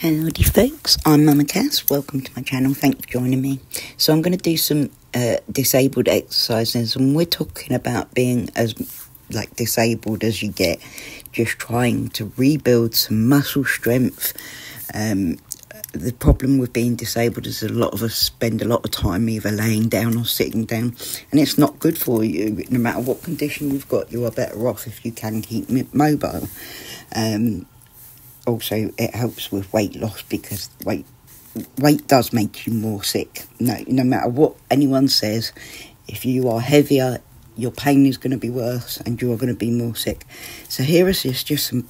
Howdy folks, I'm Mama Cass, welcome to my channel, thank you for joining me. So I'm going to do some disabled exercises, and we're talking about being as disabled as you get, just trying to rebuild some muscle strength. The problem with being disabled is a lot of us spend a lot of time either laying down or sitting down, and it's not good for you. No matter what condition you've got, you are better off if you can keep mobile. Also, it helps with weight loss because weight does make you more sick. No matter what anyone says, if you are heavier, your pain is going to be worse and you are going to be more sick. So here is just some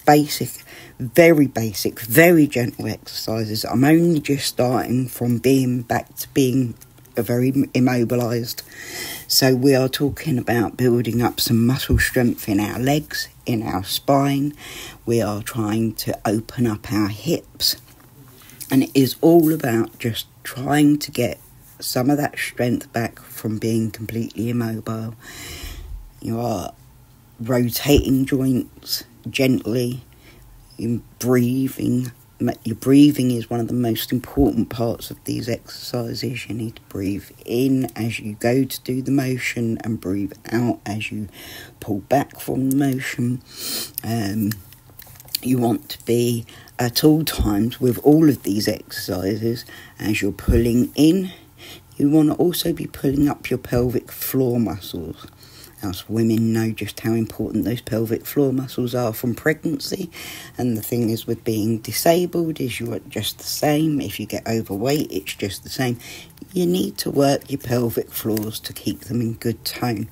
very basic, very gentle exercises. I'm only just starting from being back to being very immobilised. So we are talking about building up some muscle strength in our legs, in our spine. We are trying to open up our hips. And it is all about just trying to get some of that strength back from being completely immobile. You are rotating joints gently, you're breathing. Your breathing is one of the most important parts of these exercises. You need to breathe in as you go to do the motion and breathe out as you pull back from the motion. You want to be at all times with all of these exercises, as you're pulling in, you want to also be pulling up your pelvic floor muscles. Us women know just how important those pelvic floor muscles are from pregnancy, and the thing is with being disabled is you're just the same. If you get overweight, it's just the same. You need to work your pelvic floors to keep them in good tone,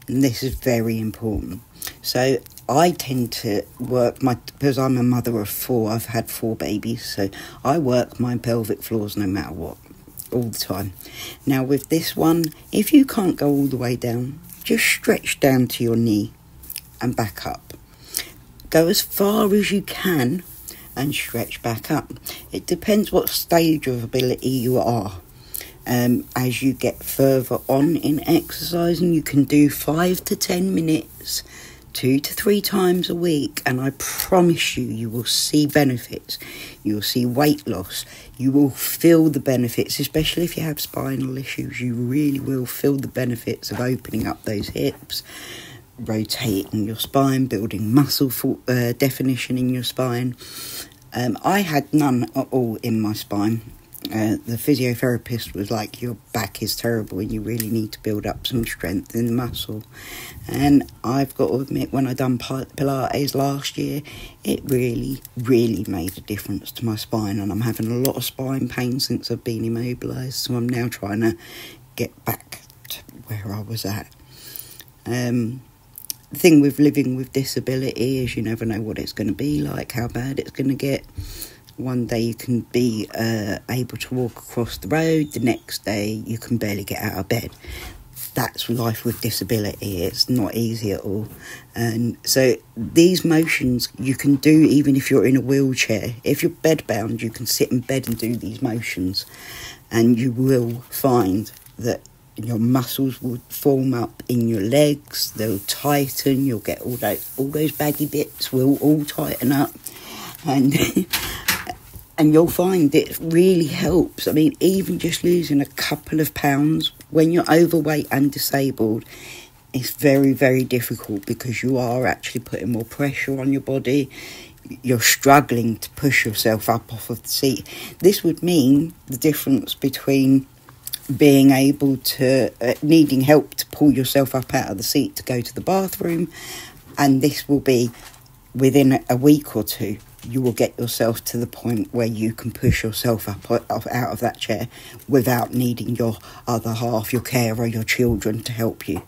and this is very important. So I tend to work because I'm a mother of 4, I've had 4 babies, so I work my pelvic floors no matter what, all the time. Now with this one, if you can't go all the way down, just stretch down to your knee and back up. Go as far as you can and stretch back up. It depends what stage of ability you are. As you get further on in exercising, you can do 5 to 10 minutes, 2 to 3 times a week, and I promise you will see benefits. You will see weight loss. You will feel the benefits, especially if you have spinal issues. You really will feel the benefits of opening up those hips, rotating your spine, building muscle definition in your spine. I had none at all in my spine. The physiotherapist was like, your back is terrible and you really need to build up some strength in the muscle. And I've got to admit, when I done Pilates last year, it really made a difference to my spine, and I'm having a lot of spine pain since I've been immobilised, so I'm now trying to get back to where I was at. The thing with living with disability is you never know what it's going to be like, how bad it's going to get. One day you can be able to walk across the road, the next day you can barely get out of bed. That's life with disability. It's not easy at all. And so these motions you can do even if you're in a wheelchair. If you're bedbound, you can sit in bed and do these motions, and you will find that your muscles will form up in your legs, they'll tighten, you'll get all those baggy bits will all tighten up, and and you'll find it really helps. I mean, even just losing a couple of pounds when you're overweight and disabled, it's very difficult because you are actually putting more pressure on your body. You're struggling to push yourself up off of the seat. This would mean the difference between being able to, needing help to pull yourself up out of the seat to go to the bathroom, and this will be within a week or 2. You will get yourself to the point where you can push yourself up out of that chair without needing your other half, your carer, your children to help you.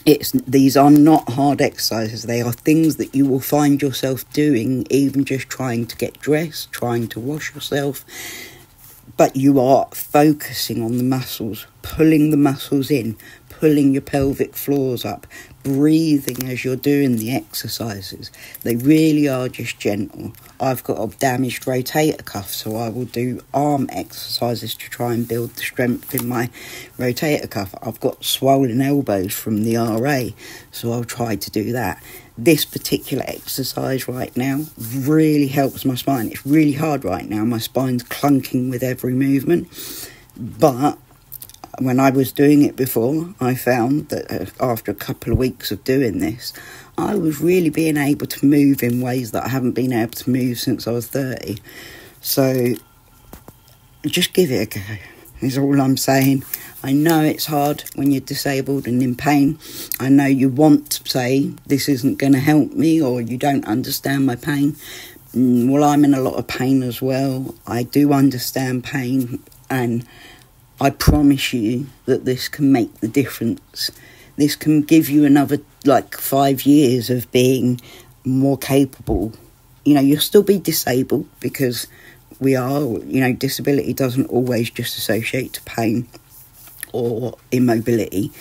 These are not hard exercises. They are things that you will find yourself doing, even just trying to get dressed, trying to wash yourself. But you are focusing on the muscles, pulling the muscles in, pulling your pelvic floors up, breathing as you're doing the exercises. They really are just gentle. I've got a damaged rotator cuff, so I will do arm exercises to try and build the strength in my rotator cuff. I've got swollen elbows from the RA, so I'll try to do that. this particular exercise right now really helps my spine. It's really hard right now. My spine's clunking with every movement. But when I was doing it before, I found that after a couple of weeks of doing this, I was really being able to move in ways that I haven't been able to move since I was 30. So just give it a go, is all I'm saying. I know it's hard when you're disabled and in pain. I know you want to say, this isn't going to help me, or you don't understand my pain. Well, I'm in a lot of pain as well. I do understand pain, and I promise you that this can make the difference. This can give you another, 5 years of being more capable. You'll still be disabled because we are, disability doesn't always just associate to pain or immobility.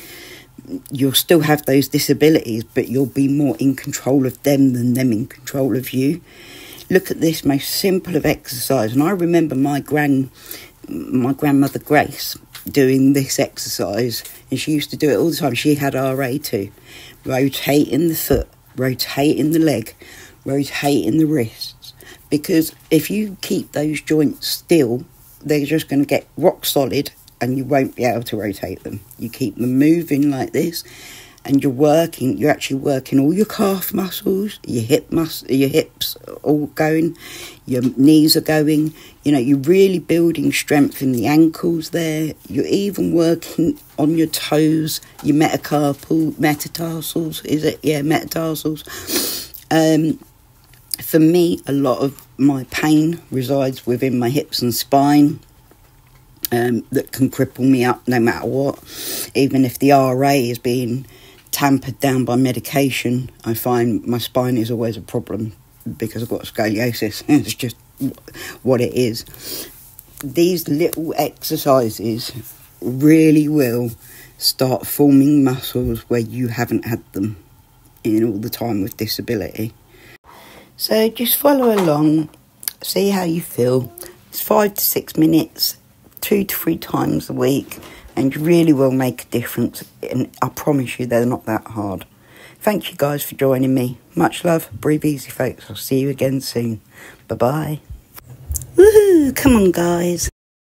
You'll still have those disabilities, but you'll be more in control of them than them in control of you. Look at this most simple of exercise, and I remember my grandmother Grace doing this exercise, and she used to do it all the time. She had RA too. Rotating the foot, rotating the leg, rotating the wrists. Because if you keep those joints still, they're just going to get rock solid and you won't be able to rotate them. You keep them moving like this, and you're actually working all your calf muscles, your hips all going, your knees are going. You're really building strength in the ankles there. You're even working on your toes, your metatarsals, is it? Yeah, metatarsals. For me, a lot of my pain resides within my hips and spine. That can cripple me up no matter what. Even if the RA is being tampered down by medication, I find my spine is always a problem because I've got scoliosis. It's just what it is. These little exercises really will start forming muscles where you haven't had them in all the time with disability. So just follow along, see how you feel. It's 5 to 6 minutes, 2 to 3 times a week, and you really will make a difference, and I promise you they're not that hard. Thank you guys for joining me. Much love. Breathe easy, folks. I'll see you again soon. Bye-bye. Woohoo! Come on, guys.